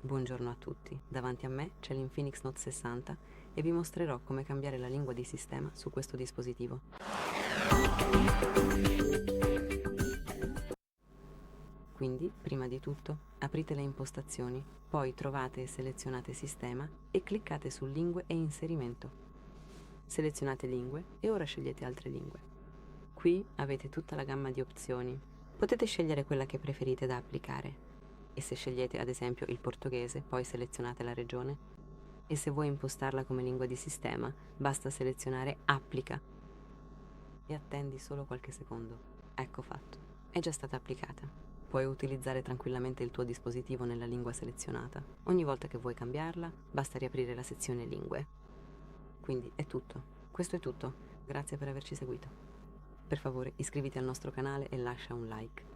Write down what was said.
Buongiorno a tutti, davanti a me c'è l'INFINIX Note 60 e vi mostrerò come cambiare la lingua di sistema su questo dispositivo. Quindi, prima di tutto, aprite le impostazioni, poi trovate e selezionate Sistema e cliccate su Lingue e Inserimento. Selezionate Lingue e ora scegliete Altre lingue. Qui avete tutta la gamma di opzioni. Potete scegliere quella che preferite da applicare. E se scegliete ad esempio il portoghese, poi selezionate la regione. E se vuoi impostarla come lingua di sistema, basta selezionare Applica e attendi solo qualche secondo. Ecco fatto, è già stata applicata. Puoi utilizzare tranquillamente il tuo dispositivo nella lingua selezionata. Ogni volta che vuoi cambiarla, basta riaprire la sezione Lingue. Quindi è tutto. Questo è tutto. Grazie per averci seguito. Per favore iscriviti al nostro canale e lascia un like.